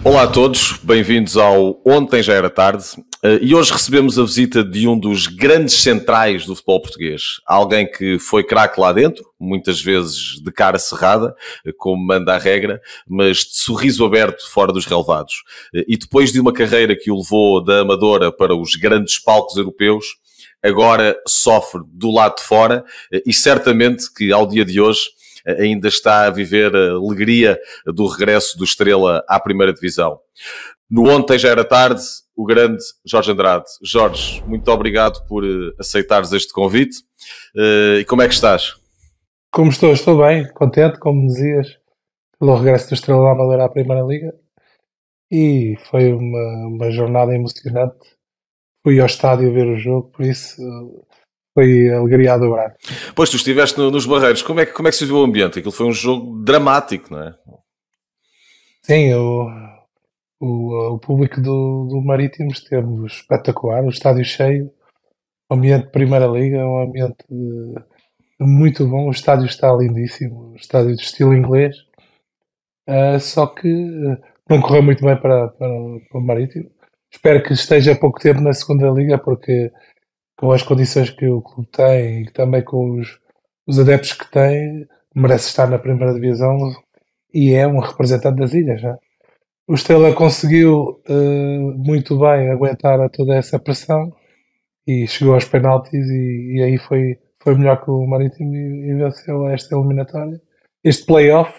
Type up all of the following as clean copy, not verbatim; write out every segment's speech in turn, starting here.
Olá a todos, bem-vindos ao Ontem Já Era Tarde, e hoje recebemos a visita de um dos grandes centrais do futebol português, alguém que foi craque lá dentro, muitas vezes de cara cerrada, como manda a regra, mas de sorriso aberto fora dos relevados. E depois de uma carreira que o levou da amadora para os grandes palcos europeus, agora sofre do lado de fora e certamente que ao dia de hoje ainda está a viver a alegria do regresso do Estrela à primeira divisão. No Ontem Já Era Tarde, o grande Jorge Andrade. Jorge, muito obrigado por aceitares este convite. E como é que estás? Como estou? Estou bem, contente, como dizias, pelo regresso do Estrela da Amadora à Primeira Liga. E foi uma jornada emocionante. Fui ao estádio ver o jogo, por isso foi alegria a dobrar. Pois, tu estiveste nos Barreiros. Como é que se viu o ambiente? Aquilo foi um jogo dramático, não é? Sim, o público do Marítimo esteve espetacular, o estádio cheio, o ambiente de Primeira Liga, um ambiente muito bom, o estádio está lindíssimo, o estádio de estilo inglês. Só que não correu muito bem para o Marítimo. Espero que esteja pouco tempo na segunda liga, porque com as condições que o clube tem e também com os adeptos que tem, merece estar na primeira divisão e é um representante das ilhas. Já. O Estrela conseguiu muito bem aguentar a toda essa pressão e chegou aos penaltis e aí foi melhor que o Marítimo e venceu esta eliminatória. Este play-off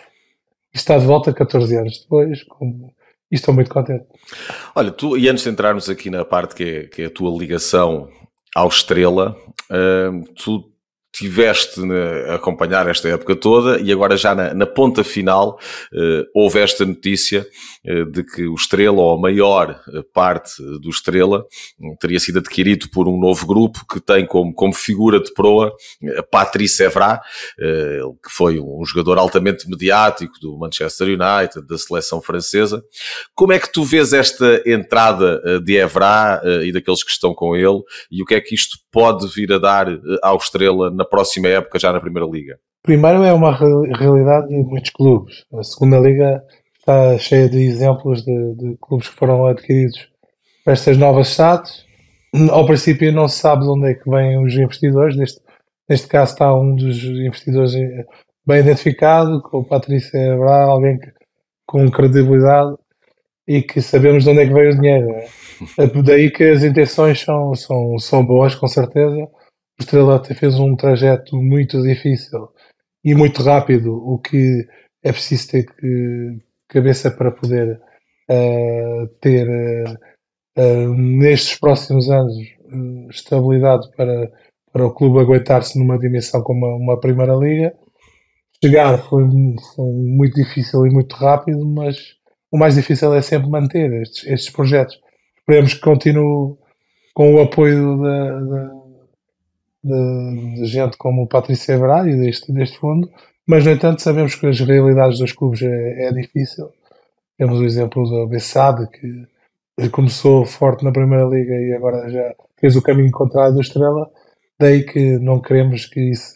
está de volta 14 anos depois e estou muito contente. Olha, tu, e antes de entrarmos aqui na parte que é a tua ligação ao Estrela, tu tiveste a acompanhar esta época toda e agora já na ponta final houve esta notícia de que o Estrela, ou a maior parte do Estrela, teria sido adquirido por um novo grupo que tem como figura de proa Patrice Evra, que foi um jogador altamente mediático do Manchester United, da seleção francesa. Como é que tu vês esta entrada de Evra e daqueles que estão com ele, e o que é que isto pode vir a dar ao Estrela na próxima época, já na Primeira Liga? Primeiro, é uma realidade de muitos clubes. A segunda liga está cheia de exemplos de clubes que foram adquiridos para estas novas SADs. Ao princípio não se sabe de onde é que vêm os investidores. Neste caso está um dos investidores bem identificado, com o Patrício Evra, alguém com credibilidade e que sabemos de onde é que veio o dinheiro. Daí que as intenções são boas, com certeza. O Estrela fez um trajeto muito difícil e muito rápido, o que é preciso ter cabeça para poder ter nestes próximos anos estabilidade para o clube aguentar-se numa dimensão como uma Primeira Liga. Chegar foi muito difícil e muito rápido, mas o mais difícil é sempre manter estes projetos. Esperemos que continue com o apoio de gente como o Patrício Evra e deste fundo, mas no entanto sabemos que as realidades dos clubes é difícil. Temos o exemplo do Bessade, que começou forte na Primeira Liga e agora já fez o caminho contrário do Estrela, daí que não queremos que isso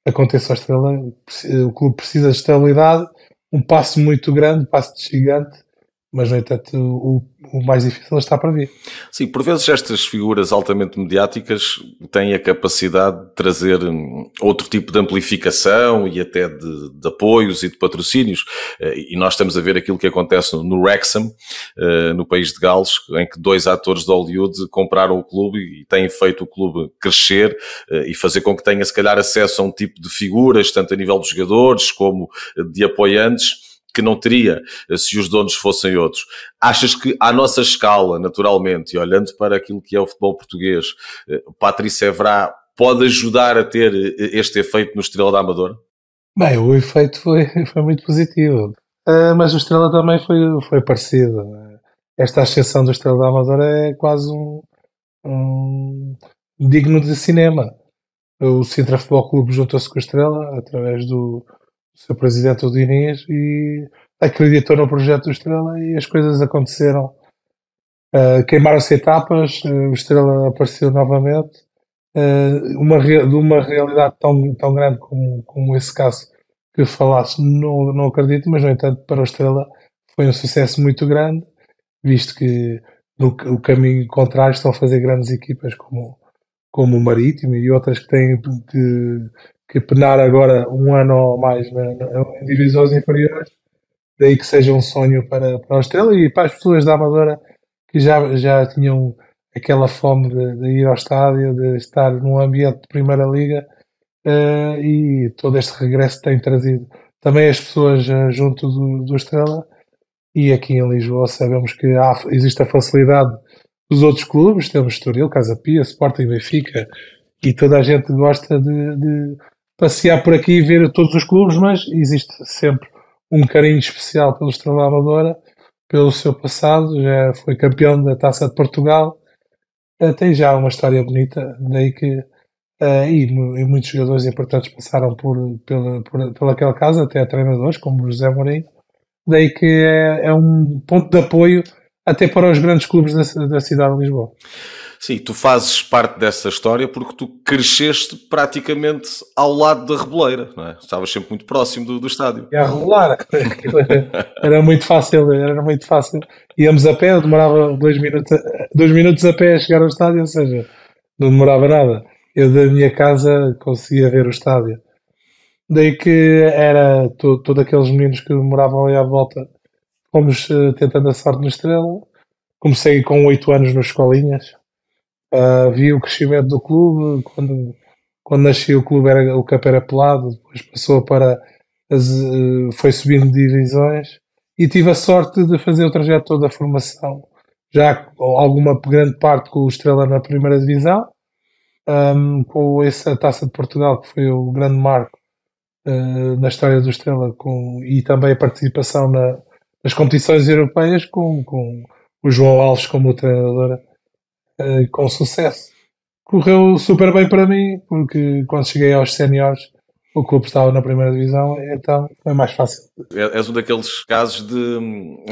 aconteça ao Estrela. O clube precisa de estabilidade, um passo muito grande, um passo de gigante, mas no entanto o mais difícil está para vir. Sim, por vezes estas figuras altamente mediáticas têm a capacidade de trazer outro tipo de amplificação e até de apoios e de patrocínios, e nós estamos a ver aquilo que acontece no Wrexham, no país de Gales, em que dois atores de Hollywood compraram o clube e têm feito o clube crescer e fazer com que tenha se calhar acesso a um tipo de figuras, tanto a nível dos jogadores como de apoiantes, que não teria se os donos fossem outros. Achas que, à nossa escala, naturalmente, e olhando para aquilo que é o futebol português, o Patrício Evra pode ajudar a ter este efeito no Estrela da Amadora? Bem, o efeito foi muito positivo, mas o Estrela também foi parecido. Esta ascensão do Estrela da Amadora é quase um digno de cinema. O Sintra Futebol Clube juntou-se com o Estrela através do seu presidente, o Diniz, e acreditou no projeto do Estrela e as coisas aconteceram. Queimaram-se etapas, o Estrela apareceu novamente. De uma realidade tão grande como esse caso que falaste, não acredito, mas no entanto para o Estrela foi um sucesso muito grande, visto que no o caminho contrário estão a fazer grandes equipas como o Marítimo e outras que têm que penar agora um ano ou mais em divisões inferiores, daí que seja um sonho para o Estrela e para as pessoas da Amadora que já tinham aquela fome de ir ao estádio, de estar num ambiente de Primeira Liga, e todo este regresso tem trazido também as pessoas junto do Estrela. E aqui em Lisboa sabemos que existe a facilidade dos outros clubes, temos Estoril, Casa Pia, Sporting, Benfica, e toda a gente gosta de passear por aqui e ver todos os clubes, mas existe sempre um carinho especial pelo Estrela da Amadora, pelo seu passado, já foi campeão da Taça de Portugal, tem já uma história bonita, daí que e muitos jogadores importantes passaram pelaquela casa, até treinadores como o José Mourinho, daí que é um ponto de apoio até para os grandes clubes da cidade de Lisboa. Sim, tu fazes parte dessa história porque tu cresceste praticamente ao lado da Reboleira, não é? Estavas sempre muito próximo do estádio. E a rolar, era muito fácil, era muito fácil. Íamos a pé, eu demorava 2 minutos a pé a chegar ao estádio, ou seja, não demorava nada. Eu da minha casa conseguia ver o estádio. Daí que era todos aqueles meninos que moravam ali à volta, fomos tentando a sorte no Estrela. Comecei com 8 anos nas escolinhas. Vi o crescimento do clube. Quando nasci o clube o campo era pelado, depois passou foi subindo divisões e tive a sorte de fazer o trajeto todo da formação. Já alguma grande parte com o Estrela na primeira divisão, com essa Taça de Portugal que foi o grande marco na história do Estrela e também a participação nas competições europeias com o João Alves como treinador com sucesso. Correu super bem para mim porque quando cheguei aos séniores o clube estava na primeira divisão, então foi mais fácil. És um daqueles casos de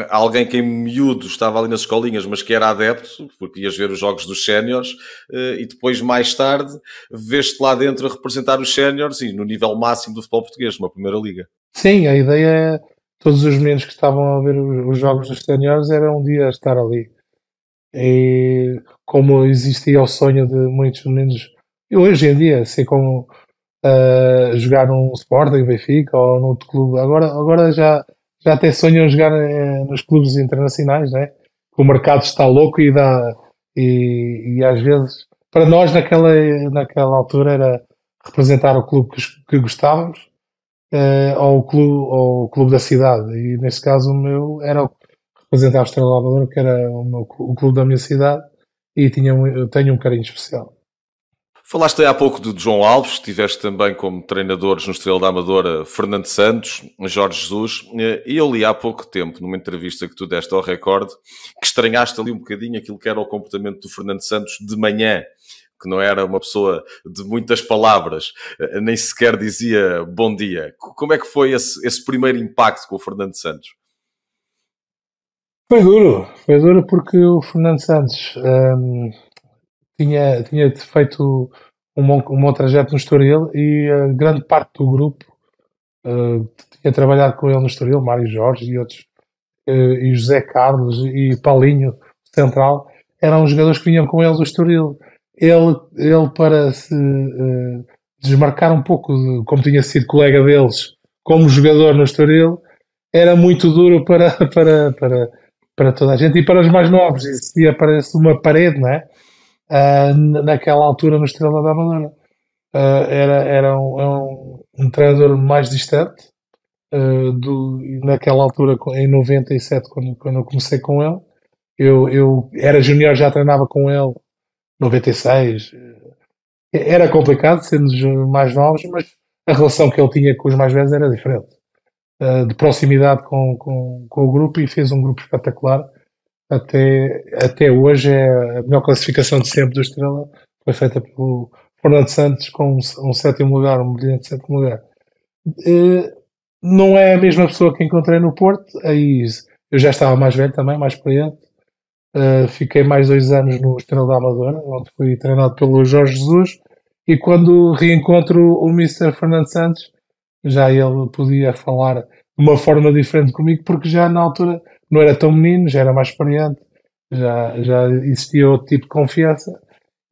alguém que em miúdo estava ali nas escolinhas, mas que era adepto, porque ias ver os jogos dos séniores, e depois, mais tarde, veste lá dentro a representar os séniores e no nível máximo do futebol português, numa primeira liga. Sim, a ideia é todos os meninos que estavam a ver os jogos dos séniores era um dia estar ali. E como existia o sonho de muitos meninos, e hoje em dia, assim como jogar num Sporting, Benfica ou num outro clube. Agora já até sonham jogar nos clubes internacionais, né? O mercado está louco e às vezes para nós naquela altura era representar o clube que gostávamos ou o clube da cidade, e nesse caso o meu era representar o Estrela da Amadora, que era o clube da minha cidade, e eu tenho um carinho especial. Falaste aí há pouco de João Alves, tiveste também como treinadores no Estrela da Amadora Fernando Santos, Jorge Jesus, e eu li há pouco tempo, numa entrevista que tu deste ao Record, que estranhaste ali um bocadinho aquilo que era o comportamento do Fernando Santos de manhã, que não era uma pessoa de muitas palavras, nem sequer dizia bom dia. Como é que foi esse primeiro impacto com o Fernando Santos? Foi duro porque o Fernando Santos tinha feito um bom trajeto no Estoril e a grande parte do grupo tinha trabalhado com ele no Estoril, Mário Jorge e outros, e José Carlos e Paulinho Central, eram os jogadores que vinham com ele do Estoril. Ele para se desmarcar um pouco, como tinha sido colega deles como jogador no Estoril, era muito duro para toda a gente e para os mais novos. Existia, parece, uma parede, não é? Naquela altura no Estrela da Amadora. Era um treinador mais distante, naquela altura, em 97, quando eu comecei com ele. Eu era júnior, já treinava com ele, 96. Era complicado, sendo mais novos, mas a relação que ele tinha com os mais velhos era diferente. De proximidade com o grupo, e fez um grupo espetacular. Até hoje é a melhor classificação de sempre do Estrela, foi feita pelo Fernando Santos com um sétimo lugar, um brilhante sétimo lugar. Não é a mesma pessoa que encontrei no Porto, aí eu já estava mais velho também, mais experiente. Fiquei mais 2 anos no Estrela da Amadora, onde fui treinado pelo Jorge Jesus, e quando reencontro o Mr. Fernando Santos, já ele podia falar uma forma diferente comigo, porque já na altura não era tão menino, já era mais experiente, já existia outro tipo de confiança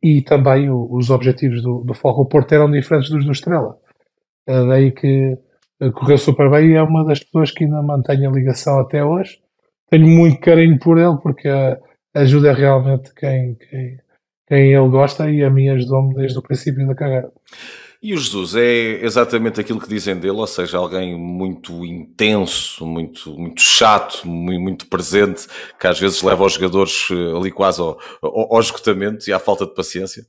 e também os objetivos do Foco Porto eram diferentes dos do Estrela. Daí que correu super bem e é uma das pessoas que ainda mantém a ligação até hoje. Tenho muito carinho por ele porque ajuda realmente quem ele gosta e a mim ajudou-me desde o princípio da carreira. E o Jesus é exatamente aquilo que dizem dele, ou seja, alguém muito intenso, muito chato, muito presente, que às vezes leva os jogadores ali quase ao esgotamento e à falta de paciência.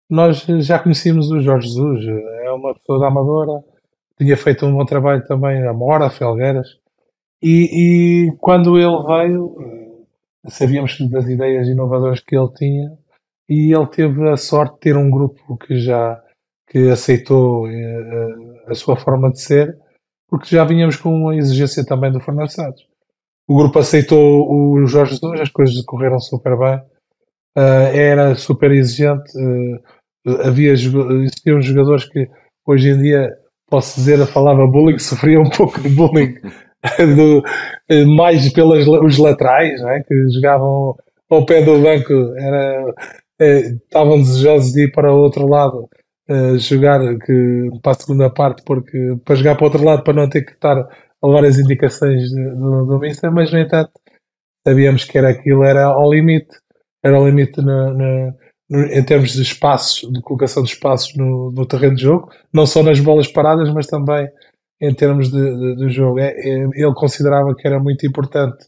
Nós já conhecíamos o Jorge Jesus, é uma pessoa da Amadora, tinha feito um bom trabalho também na Mora, Felgueiras, e quando ele veio, sabíamos das ideias inovadoras que ele tinha, e ele teve a sorte de ter um grupo que aceitou a sua forma de ser, porque já vínhamos com uma exigência também do Fernando Santos. O grupo aceitou o Jorge Jesus, as coisas correram super bem, era super exigente, existiam jogadores que hoje em dia, posso dizer a palavra bullying, sofriam um pouco de bullying mais pelos os laterais, não é? Que jogavam ao pé do banco, estavam desejosos de ir para o outro lado jogar para a segunda parte, porque para jogar para o outro lado para não ter que estar a levar as indicações do Mister, mas no entanto sabíamos que era ao limite, era ao limite em termos de espaços, de colocação de espaços no terreno de jogo, não só nas bolas paradas, mas também em termos de jogo. Ele considerava que era muito importante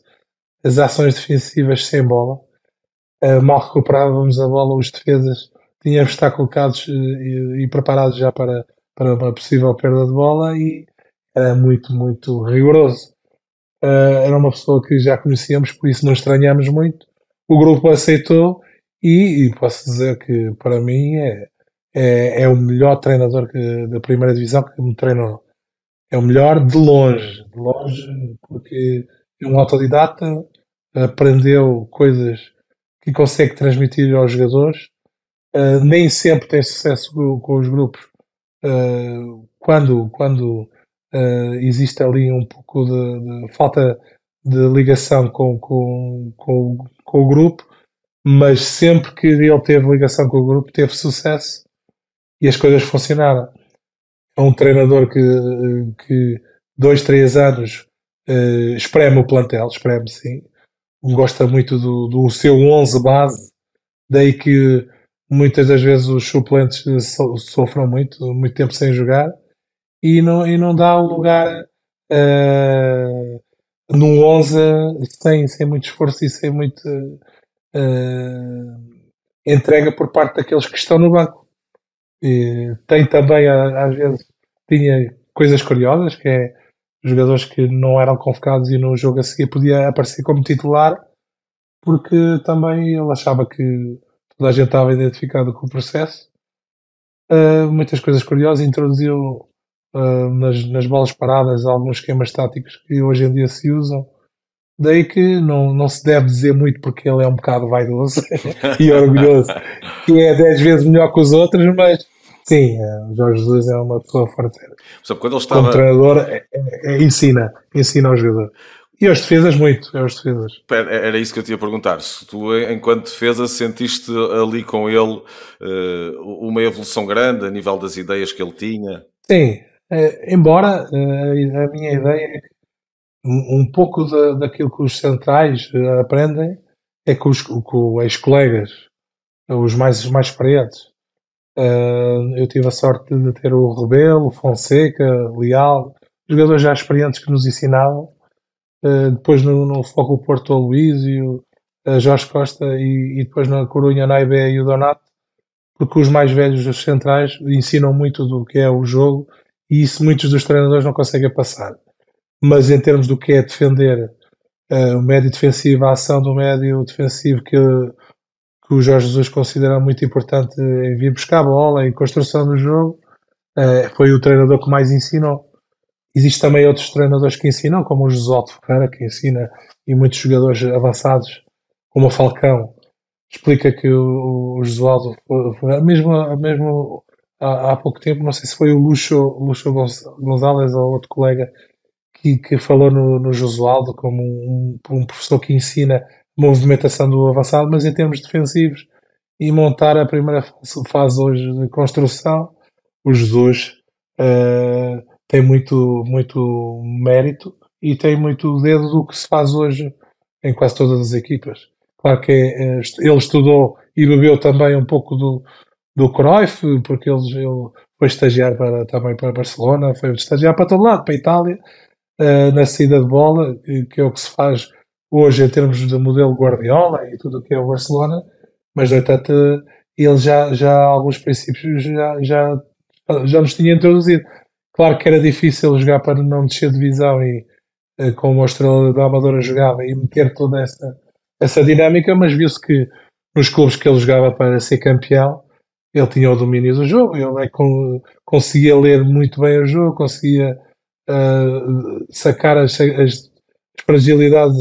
as ações defensivas sem bola. Mal recuperávamos a bola, os defesas tínhamos de estar colocados e preparados já para uma possível perda de bola e era muito rigoroso. Era uma pessoa que já conhecíamos, por isso não estranhamos muito. O grupo aceitou e posso dizer que para mim é o melhor treinador da primeira divisão que me treinou. É o melhor de longe, porque é um autodidata, aprendeu coisas que consegue transmitir aos jogadores. Nem sempre tem sucesso com os grupos. Quando existe ali um pouco de falta de ligação com o grupo, mas sempre que ele teve ligação com o grupo, teve sucesso e as coisas funcionaram. É um treinador que 2, 3 anos espreme o plantel, espreme sim, gosta muito do seu 11 base, daí que muitas das vezes os suplentes sofram muito tempo sem jogar e não dá o lugar num 11 sem muito esforço e sem muita entrega por parte daqueles que estão no banco. E tem também, às vezes, tinha coisas curiosas, que é jogadores que não eram convocados e no jogo a seguir podia aparecer como titular, porque também ele achava que toda a gente estava identificado com o processo. Muitas coisas curiosas, introduziu nas bolas paradas alguns esquemas táticos que hoje em dia se usam. Daí que não se deve dizer muito porque ele é um bocado vaidoso e orgulhoso, que é 10 vezes melhor que os outros, mas sim, o Jorge Jesus é uma pessoa forteira. Quando ele estava... Como treinador, ensina ao jogador. E aos defesas, muito. Aos defesas. Era isso que eu te ia perguntar. Se tu, enquanto defesa, sentiste ali com ele uma evolução grande a nível das ideias que ele tinha? Sim. Embora a minha ideia é que um pouco daquilo que os centrais aprendem é com os ex-colegas, os mais experientes. Eu tive a sorte de ter o Rebelo, Fonseca, Leal, jogadores já experientes que nos ensinavam. Depois no Foco Porto, o Luísio, Jorge Costa e depois na Corunha, Naibé e o Donato, porque os mais velhos, os centrais, ensinam muito do que é o jogo e isso muitos dos treinadores não conseguem passar. Mas em termos do que é defender o médio defensivo, a ação do médio defensivo que o Jorge Jesus considera muito importante em vir buscar a bola, em construção do jogo, foi o treinador que mais ensinou. Existem também outros treinadores que ensinam, como o Josualdo Ferreira, que ensina, e muitos jogadores avançados, como o Falcão, explica que o Josualdo Ferreira, mesmo há pouco tempo, não sei se foi o Lucho Gonzalez ou outro colega, que falou no Josualdo como um professor que ensina a movimentação do avançado, mas em termos defensivos e montar a primeira fase hoje de construção, o Jesus tem muito mérito e tem muito dedo do que se faz hoje em quase todas as equipas. Claro que ele estudou e bebeu também um pouco do Cruyff, porque ele foi estagiar também para Barcelona, foi estagiar para todo lado, para a Itália, na saída de bola, que é o que se faz hoje em termos de modelo Guardiola e tudo o que é o Barcelona, mas no entanto ele já alguns princípios já nos tinha introduzido. Claro que era difícil jogar para não descer de divisão e como a Estrela da Amadora jogava e meter toda essa dinâmica, mas viu-se que nos clubes que ele jogava para ser campeão, ele tinha o domínio do jogo, ele conseguia ler muito bem o jogo, conseguia sacar as fragilidades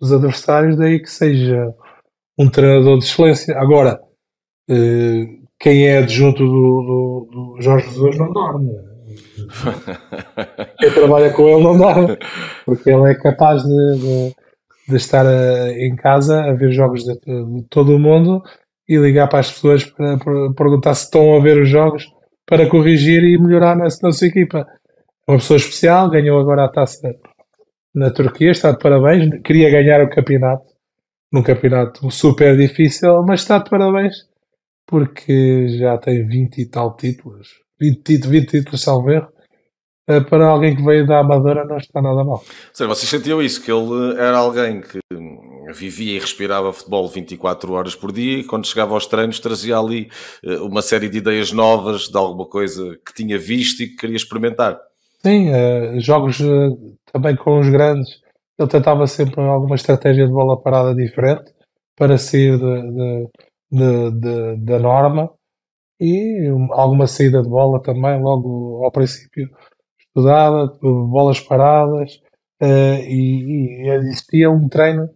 dos adversários, daí que seja um treinador de excelência. Agora, quem é adjunto do Jorge Jesus não dorme. Quem trabalha com ele não dorme, porque ele é capaz de estar em casa a ver jogos de todo o mundo e ligar para as pessoas para perguntar se estão a ver os jogos para corrigir e melhorar na sua equipa. É uma pessoa especial, ganhou agora a taça na Turquia, está de parabéns, queria ganhar o campeonato, num campeonato super difícil, mas está de parabéns porque já tem 20 e tal títulos, 20 títulos, salvo erro. Para alguém que veio da Amadora não está nada mal. Seja, vocês sentiam isso, que ele era alguém que vivia e respirava futebol 24 horas por dia e quando chegava aos treinos trazia ali uma série de ideias novas de alguma coisa que tinha visto e que queria experimentar. Sim, jogos também com os grandes, ele tentava sempre alguma estratégia de bola parada diferente para sair da norma e alguma saída de bola também, logo ao princípio estudada, bolas paradas, e existia um treino,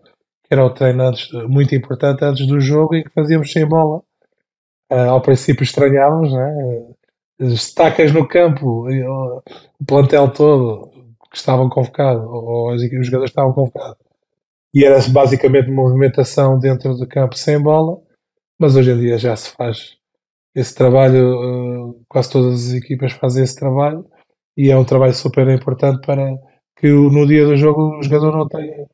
que era o treino muito importante antes do jogo, em que fazíamos sem bola. Ao princípio estranhávamos, né? Estacas no campo, o plantel todo que estavam convocados, ou os jogadores estavam convocados, e era basicamente movimentação dentro do campo sem bola, mas hoje em dia já se faz esse trabalho, quase todas as equipas fazem esse trabalho, e é um trabalho super importante para que no dia do jogo o jogador não tenha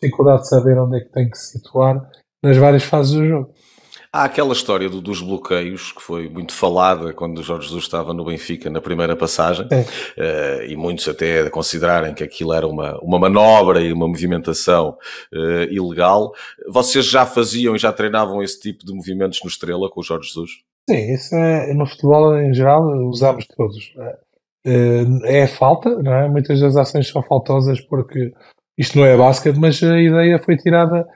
dificuldade de saber onde é que tem que se situar nas várias fases do jogo. Há aquela história dos bloqueios que foi muito falada quando o Jorge Jesus estava no Benfica na primeira passagem, e muitos até considerarem que aquilo era uma manobra e uma movimentação ilegal. Vocês já faziam e já treinavam esse tipo de movimentos no Estrela com o Jorge Jesus? Sim, isso no futebol em geral usamos todos. É falta, não é? Muitas das ações são faltosas porque isto não é basquete, mas a ideia foi tirada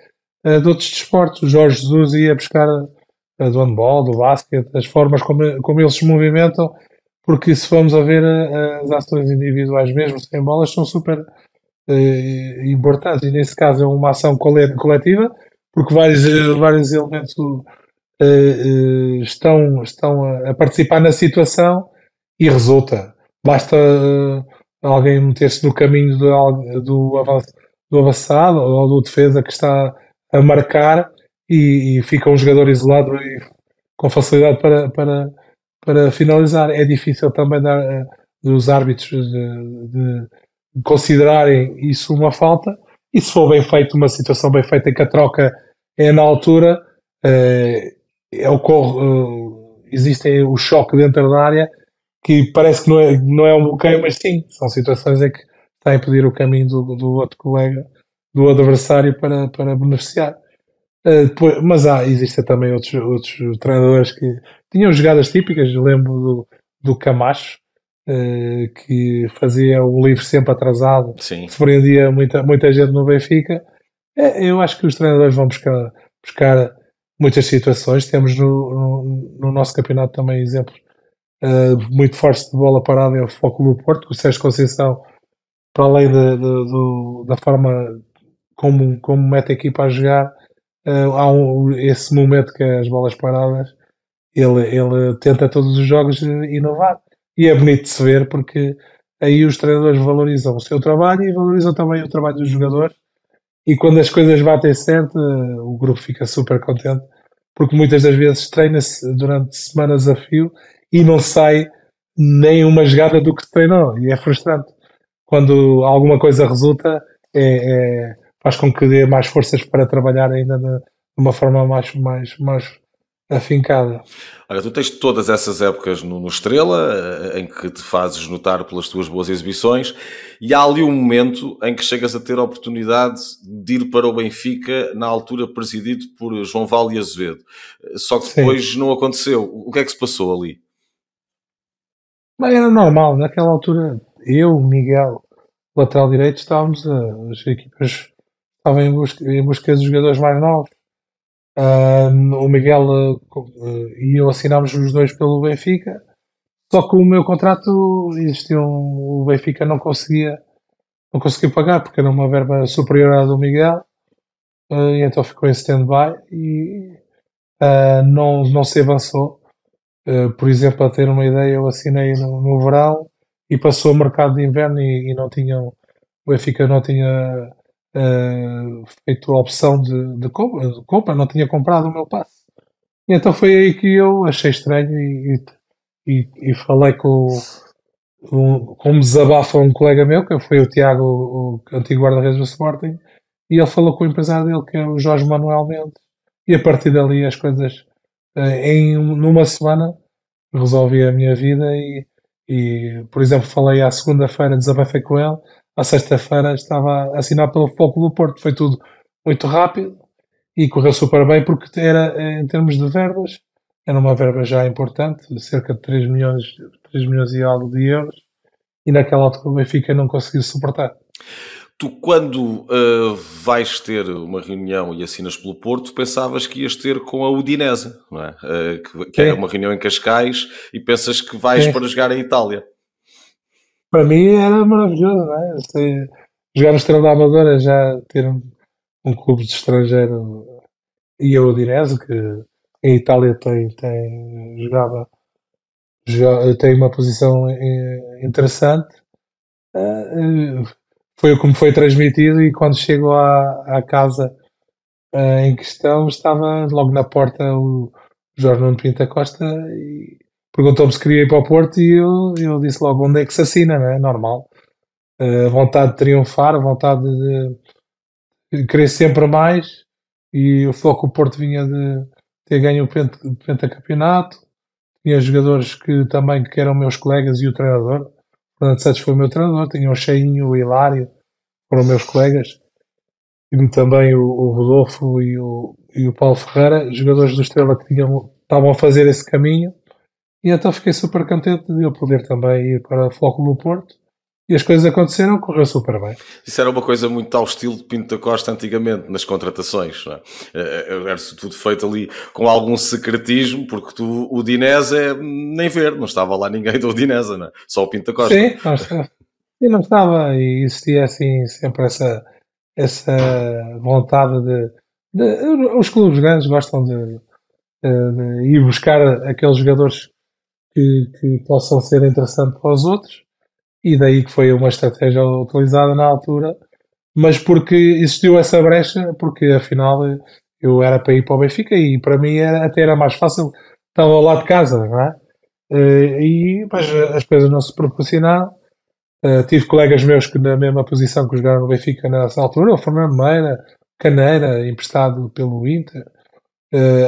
de outros desportos. O Jorge Jesus ia buscar do handball, do basquete, as formas como eles se movimentam, porque se formos a ver as ações individuais mesmo sem bolas são super importantes, e nesse caso é uma ação coletiva, porque vários elementos estão a participar na situação e resulta. Basta alguém meter-se no caminho do avançado ou do defesa que está a marcar e fica um jogador isolado e com facilidade para finalizar. É difícil também dos árbitros de considerarem isso uma falta, e se for bem feito, uma situação bem feita em que a troca é na altura, existe o choque dentro da área, que parece que não é um bloqueio, mas sim, são situações em que está a impedir o caminho do outro colega, do adversário para beneficiar. Mas existem também outros treinadores que tinham jogadas típicas. Eu lembro do Camacho, que fazia o livre sempre atrasado, Sim. surpreendia muita gente no Benfica. Eu acho que os treinadores vão buscar muitas situações. Temos no nosso campeonato também exemplos muito fortes de bola parada, é o Futebol Clube do Porto, o Sérgio Conceição, para além da forma como mete a equipa a jogar, há esse momento que é as bolas paradas, ele tenta todos os jogos inovar, e é bonito de se ver porque aí os treinadores valorizam o seu trabalho e valorizam também o trabalho dos jogadores. E quando as coisas batem certo, o grupo fica super contente, porque muitas das vezes treina-se durante semanas a fio e não sai nem uma jogada do que se treinou. E é frustrante. Quando alguma coisa resulta, faz com que dê mais forças para trabalhar ainda de uma forma mais afincada. Olha, tu tens todas essas épocas no Estrela, em que te fazes notar pelas tuas boas exibições, e há ali um momento em que chegas a ter a oportunidade de ir para o Benfica, na altura presidido por João Val e Azevedo. Só que Sim. depois não aconteceu. O que é que se passou ali? Bem, era normal, naquela altura, eu, o Miguel, lateral direito, estávamos, as equipas estavam em busca de jogadores mais novos. O Miguel e eu assinámos os dois pelo Benfica, só que o meu contrato existiu, o Benfica não conseguiu pagar, porque era uma verba superior à do Miguel, e então ficou em stand-by e não se avançou. Por exemplo, a ter uma ideia, eu assinei no verão e passou o mercado de inverno e o Benfica não tinha feito a opção de compra, não tinha comprado o meu passe. E então foi aí que eu achei estranho e falei com um desabafo a um colega meu, que foi o Tiago, o antigo guarda-redes do Sporting, e ele falou com o empresário dele, que é o Jorge Manuel Mendes, e a partir dali as coisas, numa semana, resolvi a minha vida por exemplo, falei à segunda-feira, desabafei com ele, à sexta-feira estava a assinar pelo Futebol Clube do Porto, foi tudo muito rápido e correu super bem porque era, em termos de verbas, era uma verba já importante, de cerca de 3 milhões e algo de euros, e naquela altura o Benfica não conseguiu suportar. Tu, quando vais ter uma reunião e assinas pelo Porto, pensavas que ias ter com a Udinese, não é? Que é uma reunião em Cascais, e pensas que vais para jogar em Itália. Para mim era maravilhoso, não é? Jogar no Estrela da Amadora, já ter um clube de estrangeiro e a Udinese, que em Itália tem uma posição interessante. Foi como foi transmitido e quando chego à casa em questão estava logo na porta o Jorge Nuno Pinto da Costa e perguntou-me se queria ir para o Porto e eu disse logo onde é que se assina, não é? Normal. A vontade de triunfar, a vontade de querer sempre mais e o foco o Porto vinha de ter ganho o pentacampeonato. Tinha jogadores que eram meus colegas e o treinador. Fernando Santos foi o meu treinador, tinha o Cheinho, o Hilário, foram meus colegas. E também o Rodolfo e o Paulo Ferreira, jogadores do Estrela que estavam a fazer esse caminho. E então fiquei super contente de eu poder também ir para o Futebol do Porto. E as coisas aconteceram, correu super bem. Isso era uma coisa muito ao estilo de Pinto da Costa antigamente, nas contratações, não é? Era tudo feito ali com algum secretismo, porque o Udinese nem ver, não estava lá ninguém do Udinese, não é? Só o Pinto da Costa. Sim, não estava, e existia assim sempre essa vontade os clubes grandes gostam de ir buscar aqueles jogadores que possam ser interessantes para os outros, e daí que foi uma estratégia utilizada na altura, mas porque existiu essa brecha, porque afinal eu era para ir para o Benfica e para mim até era mais fácil, estava ao lado de casa, não é? E mas as coisas não se proporcionaram. Tive colegas meus que na mesma posição que jogaram no Benfica nessa altura, o Fernando Meira, Caneira, emprestado pelo Inter,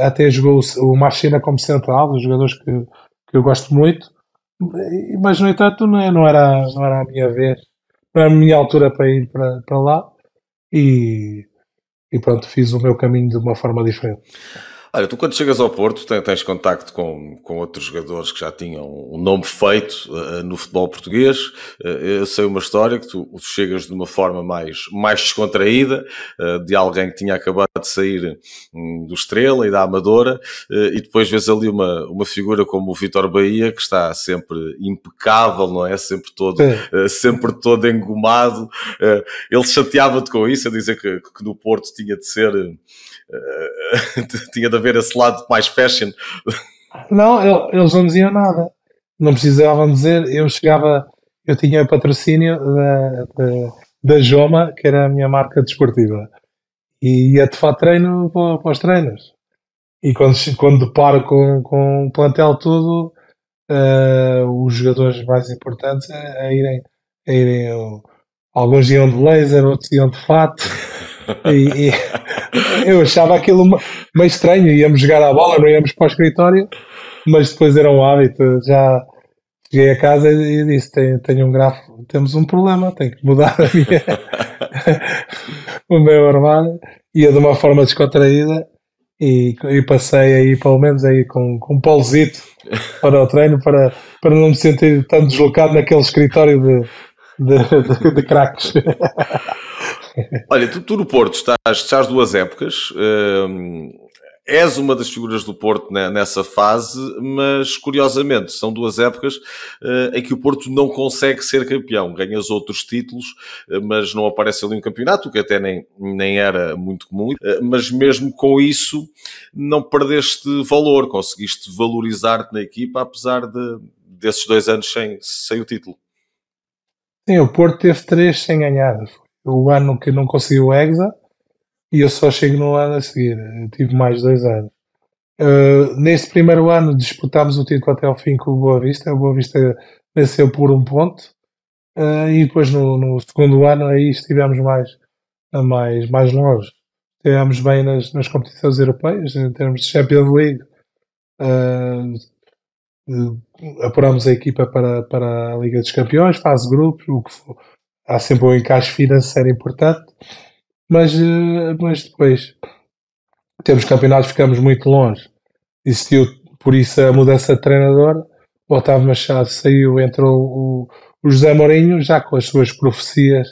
até jogou o Machina como central, dos jogadores que eu gosto muito, mas no entanto não era a minha vez, não era a minha altura para ir para lá e pronto, fiz o meu caminho de uma forma diferente. Olha, tu quando chegas ao Porto tens contacto com outros jogadores que já tinham um nome feito no futebol português. Eu sei uma história que tu chegas de uma forma mais descontraída, de alguém que tinha acabado de sair do Estrela e da Amadora, e depois vês ali uma figura como o Vítor Bahia, que está sempre impecável, não é? Sempre todo engomado. Ele chateava-te com isso, a dizer que no Porto tinha de ser... tinha de haver esse lado mais fashion. Não, eles não diziam nada, não precisavam dizer. Eu eu tinha patrocínio da Joma, que era a minha marca desportiva. E ia de fato treino para os treinos. E quando deparo com o plantel todo, os jogadores mais importantes a irem, alguns iam de blazer, outros iam de fato. E eu achava aquilo meio estranho. Íamos jogar a bola, não íamos para o escritório, mas depois era um hábito. Já cheguei a casa e disse: tenho um grafo, temos um problema, tenho que mudar o meu armário. Ia de uma forma descontraída e passei aí, pelo menos, aí com um polozito para o treino, para não me sentir tão deslocado naquele escritório de craques. Olha, tu no Porto estás duas épocas, és uma das figuras do Porto nessa fase, mas curiosamente são duas épocas em que o Porto não consegue ser campeão. Ganhas outros títulos, mas não aparece ali um campeonato, o que até nem era muito comum. Mas mesmo com isso não perdeste valor, conseguiste valorizar-te na equipa, apesar desses 2 anos sem o título. Sim, o Porto teve 3 sem ganhar. O ano que não conseguiu o Hexa e eu só chego no ano a seguir. Eu tive mais 2 anos. Neste primeiro ano disputámos o título até ao fim com o Boa Vista. O Boa Vista venceu por 1 ponto. E depois no segundo ano aí estivemos mais longe. Estivemos bem nas competições europeias, em termos de Champions League. Apuramos a equipa para a Liga dos Campeões, fase de grupos, há sempre um encaixe financeiro importante, mas depois temos campeonatos, ficamos muito longe. Existiu, por isso, a mudança de treinador. O Otávio Machado saiu, entrou o José Mourinho, já com as suas profecias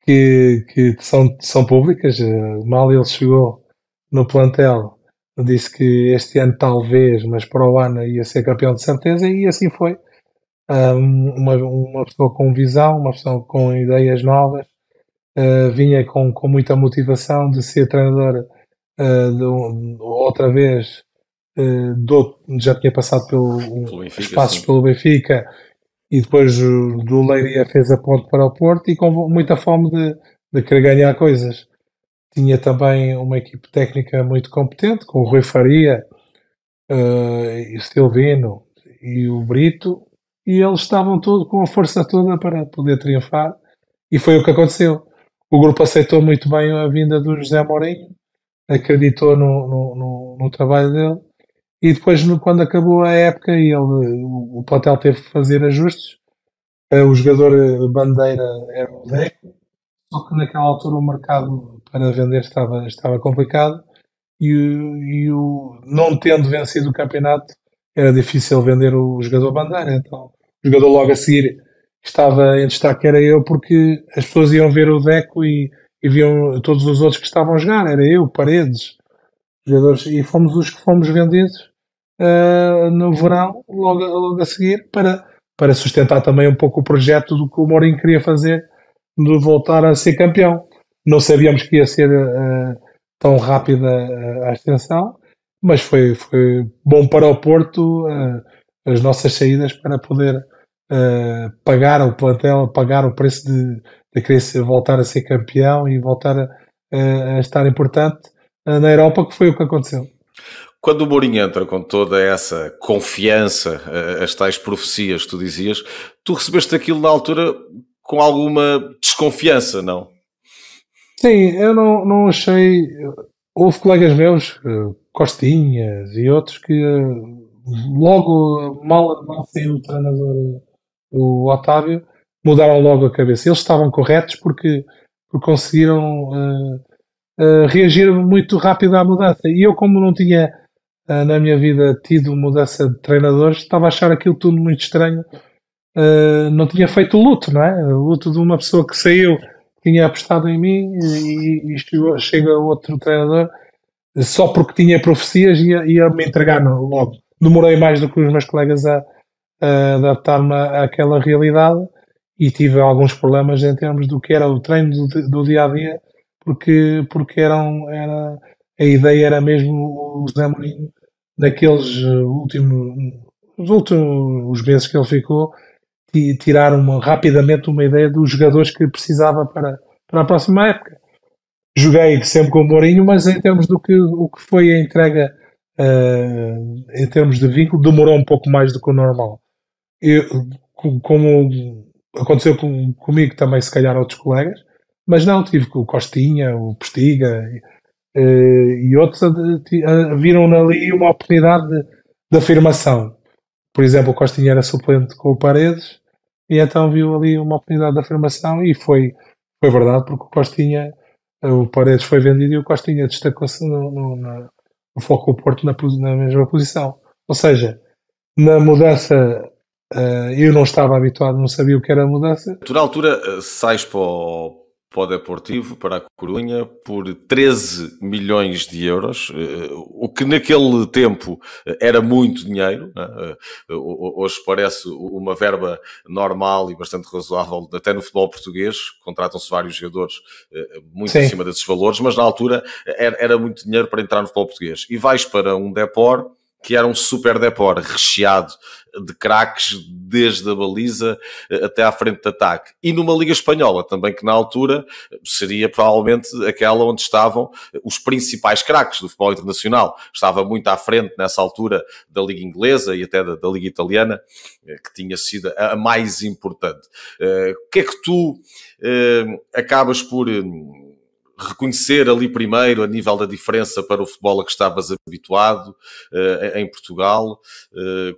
que são públicas. Mal ele chegou no plantel, disse que este ano talvez, mas para o ano ia ser campeão de certeza, e assim foi. Uma pessoa com visão, uma pessoa com ideias novas, vinha com muita motivação de ser treinador outra vez. Já tinha passado Benfica, os passos sim. pelo Benfica e depois do Leiria fez a ponte para o Porto e com muita fome de querer ganhar coisas. Tinha também uma equipe técnica muito competente, com o Rui Faria, e o Silvino e o Brito, e eles estavam todos com a força toda para poder triunfar, e foi o que aconteceu. O grupo aceitou muito bem a vinda do José Mourinho, acreditou no trabalho dele, e depois, quando acabou a época, o plantel teve que fazer ajustes. O jogador bandeira era o Deco, só que naquela altura o mercado para vender estava complicado não tendo vencido o campeonato era difícil vender o jogador bandeira. Então o jogador logo a seguir estava em destaque era eu, porque as pessoas iam ver o Deco e viam todos os outros que estavam a jogar. Era eu, Paredes, jogadores, e fomos os que fomos vendidos no verão, logo a seguir, para sustentar também um pouco o projeto do que o Mourinho queria fazer, de voltar a ser campeão. Não sabíamos que ia ser tão rápida a ascensão, mas foi bom para o Porto as nossas saídas para poder pagar o plantel, pagar o preço de querer voltar a ser campeão e voltar a estar importante na Europa, que foi o que aconteceu. Quando o Mourinho entra com toda essa confiança, as tais profecias que tu dizias, tu recebeste aquilo na altura com alguma desconfiança, não? Sim, eu não achei. Houve colegas meus, Costinhas e outros, que logo, mal saiu o treinador, o Otávio, mudaram logo a cabeça. Eles estavam corretos porque conseguiram reagir muito rápido à mudança. E eu, como não tinha na minha vida tido mudança de treinadores, estava a achar aquilo tudo muito estranho. Não tinha feito o luto, não é? O luto de uma pessoa que saiu, tinha apostado em mim e chega outro treinador só porque tinha profecias e ia me entregar logo. Demorei mais do que os meus colegas a adaptar-me àquela realidade e tive alguns problemas em termos do que era o treino do dia a dia, porque a ideia era mesmo o José Mourinho, naqueles últimos os meses que ele ficou, tirar rapidamente uma ideia dos jogadores que precisava para a próxima época. Joguei sempre com o Mourinho, mas em termos o que foi a entrega, em termos de vínculo, demorou um pouco mais do que o normal. Eu, como aconteceu comigo também, se calhar outros colegas, mas não, tive com o Costinha, o Postiga e outros viram ali uma oportunidade de afirmação. Por exemplo, o Costinha era suplente com o Paredes e então viu ali uma oportunidade de afirmação e foi verdade, porque o Costinha, o Paredes foi vendido e o Costinha destacou-se no Foco do Porto na mesma posição. Ou seja, na mudança, eu não estava habituado, não sabia o que era a mudança. Tu, na altura, sais para o Deportivo, para a Corunha, por 13 milhões de euros, o que naquele tempo era muito dinheiro, né? Hoje parece uma verba normal e bastante razoável, até no futebol português, contratam-se vários jogadores muito Sim. acima desses valores, mas na altura era muito dinheiro para entrar no futebol português. E vais para um Depor, que era um super Depor, recheado de craques desde a baliza até à frente de ataque. E numa Liga Espanhola também, que na altura seria provavelmente aquela onde estavam os principais craques do futebol internacional. Estava muito à frente nessa altura da Liga Inglesa e até da Liga Italiana, que tinha sido a mais importante. O que é que tu acabas por reconhecer ali primeiro a nível da diferença para o futebol a que estavas habituado em Portugal,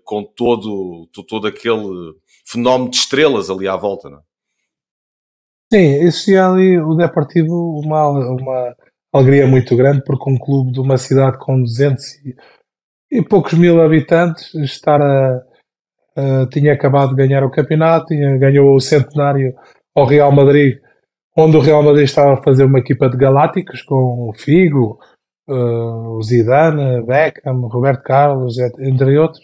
com todo aquele fenómeno de estrelas ali à volta, não é? Sim, existia ali o Deportivo uma alegria muito grande, porque um clube de uma cidade com 200 e poucos mil habitantes tinha acabado de ganhar o campeonato, ganhou o centenário ao Real Madrid, onde o Real Madrid estava a fazer uma equipa de galácticos com o Figo, o Zidane, Beckham, Roberto Carlos, entre outros.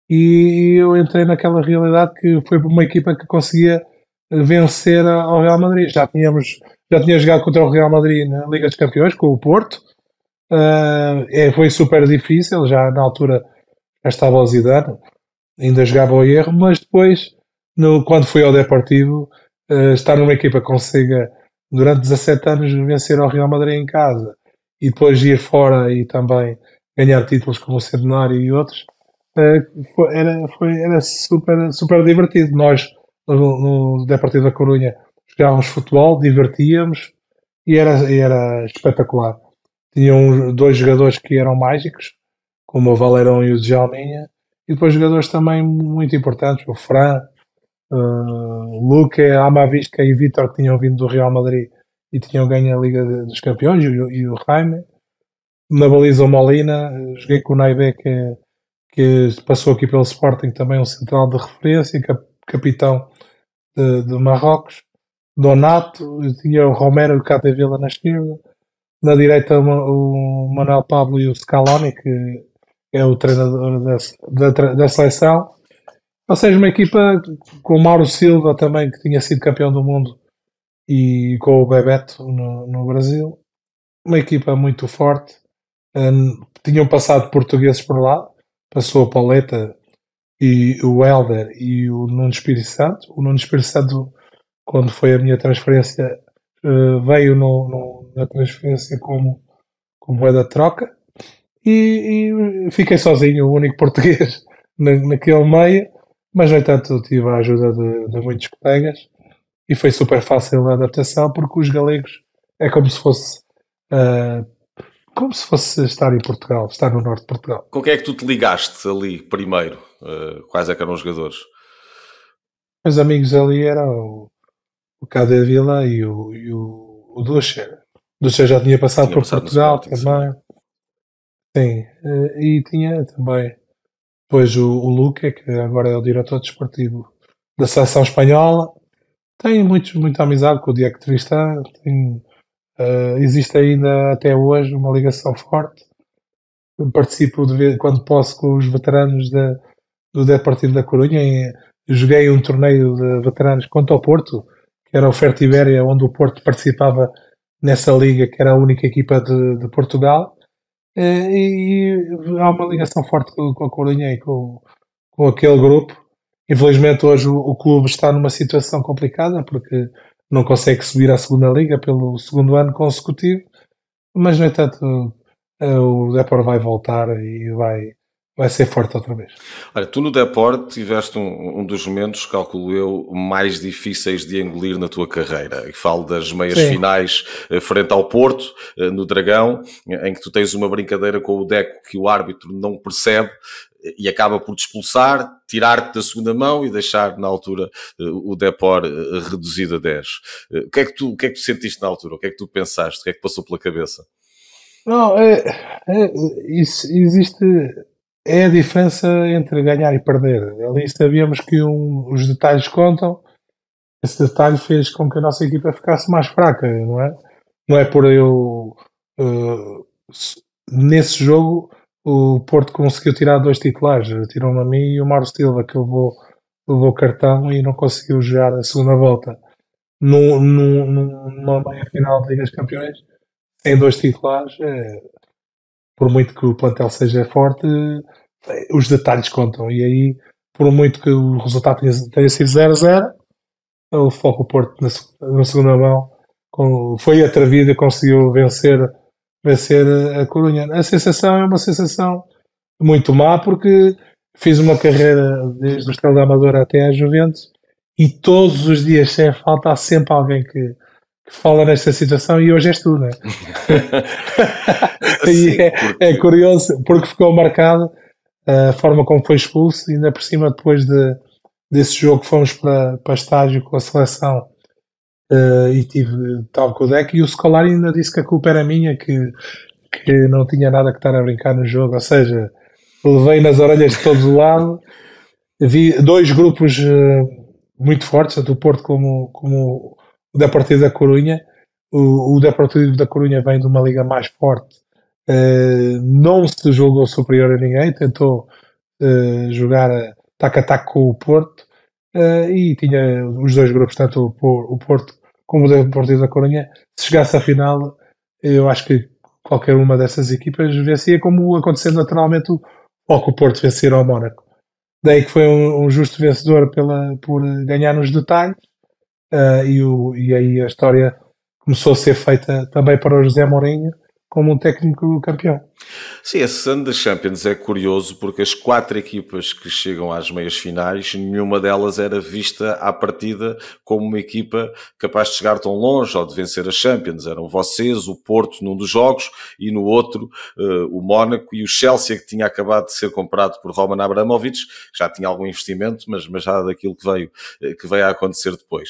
E eu entrei naquela realidade que foi uma equipa que conseguia vencer ao Real Madrid. Já tinha jogado contra o Real Madrid na Liga dos Campeões com o Porto. Foi super difícil, já na altura já estava o Zidane, ainda jogava o erro, mas depois, quando fui ao Deportivo, estar numa equipa que consiga durante 17 anos vencer ao Real Madrid em casa e depois ir fora e também ganhar títulos como o Centenário e outros, era super, super divertido. Nós, no Deportivo da Corunha, jogávamos futebol, divertíamos e era espetacular. Tinham dois jogadores que eram mágicos, como o Valerão e o Djalminha, e depois jogadores também muito importantes, o Fran, Luque, Amavisca e Vítor, que tinham vindo do Real Madrid e tinham ganho a Liga dos Campeões, e o Jaime. Na baliza o Molina, joguei com o Naibe, que passou aqui pelo Sporting, também um central de referência, capitão de Marrocos. Donato, tinha o Romero e o Capdevila na esquerda. Na direita o Manuel Pablo e o Scaloni, que é o treinador da seleção. Ou seja, uma equipa com o Mauro Silva também, que tinha sido campeão do mundo, e com o Bebeto no Brasil. Uma equipa muito forte. Tinham passado portugueses por lá. Passou o Pauleta e o Helder e o Nuno Espírito Santo. O Nuno Espírito Santo, quando foi a minha transferência, veio na transferência como moeda de troca. E fiquei sozinho, o único português naquele meio, mas no entanto tive a ajuda de muitos colegas e foi super fácil a adaptação, porque os galegos é como se fosse estar em Portugal, estar no norte de Portugal. Com quem é que tu te ligaste ali primeiro? Quais é que eram os jogadores? Meus amigos ali eram o Capdevila e o Ducha. O Ducha já tinha passado por Portugal também. Sim, e tinha também depois o Luque, que agora é o diretor desportivo da seleção espanhola. Tenho muita amizade com o Diego Tristán. Existe ainda até hoje uma ligação forte. Participo de vez quando posso com os veteranos do Deportivo da Corunha. Joguei um torneio de veteranos contra o Porto, que era o Fertiberia, onde o Porto participava nessa liga, que era a única equipa de Portugal. E há uma ligação forte com a Corunha e com aquele grupo. Infelizmente hoje o clube está numa situação complicada porque não consegue subir à segunda liga pelo segundo ano consecutivo, mas no entanto o Depor vai voltar e vai ser forte outra vez. Olha, tu no Deporte tiveste um dos momentos, calculo eu, mais difíceis de engolir na tua carreira. E falo das meias Sim. finais frente ao Porto, no Dragão, em que tu tens uma brincadeira com o Deco que o árbitro não percebe e acaba por te expulsar, tirar-te da segunda mão e deixar na altura o Depor reduzido a 10. O que é que tu sentiste na altura? O que é que tu pensaste? O que é que passou pela cabeça? Não, isso existe. É a diferença entre ganhar e perder. Ali sabíamos que os detalhes contam. Esse detalhe fez com que a nossa equipa ficasse mais fraca, não é? Não é por eu. eh, Nesse jogo, o Porto conseguiu tirar 2 titulares. Tirou-me a mim e o Mauro Silva, que levou cartão e não conseguiu jogar a segunda volta. Numa meia-final de Liga dos Campeões, em 2 titulares, por muito que o plantel seja forte, os detalhes contam. E aí, por muito que o resultado tenha sido 0-0, o Foco Porto na segunda mão foi atrevido e conseguiu vencer a Corunha. A sensação é uma sensação muito má porque fiz uma carreira desde o Estrela da Amadora até a Juventus e todos os dias, sem falta, há sempre alguém que fala nesta situação e hoje és tu, não é? Sim, E é curioso porque ficou marcado a forma como foi expulso e ainda por cima depois desse jogo fomos para estágio com a seleção e estava com o deck e o Scolari ainda disse que a culpa era minha, que não tinha nada que estar a brincar no jogo, ou seja, levei nas orelhas de todo o lado, vi 2 grupos muito fortes, tanto o Porto como o Deportivo da Corunha. O Deportivo da Corunha vem de uma liga mais forte, não se julgou superior a ninguém, tentou jogar taco a taco com o Porto e tinha os 2 grupos, tanto o Porto como o Deportivo da Corunha. Se chegasse à final, eu acho que qualquer uma dessas equipas vencia, como aconteceu naturalmente ao que o Porto vencer ao Mónaco. Daí que foi um justo vencedor por ganhar nos detalhes e aí a história começou a ser feita também para o José Mourinho como um técnico campeão. Sim, esse ano da Champions é curioso porque as 4 equipas que chegam às meias finais, nenhuma delas era vista à partida como uma equipa capaz de chegar tão longe ou de vencer a Champions. Eram vocês, o Porto num dos jogos e no outro o Mónaco e o Chelsea, que tinha acabado de ser comprado por Roman Abramovich, que já tinha algum investimento, mas já daquilo que veio a acontecer depois.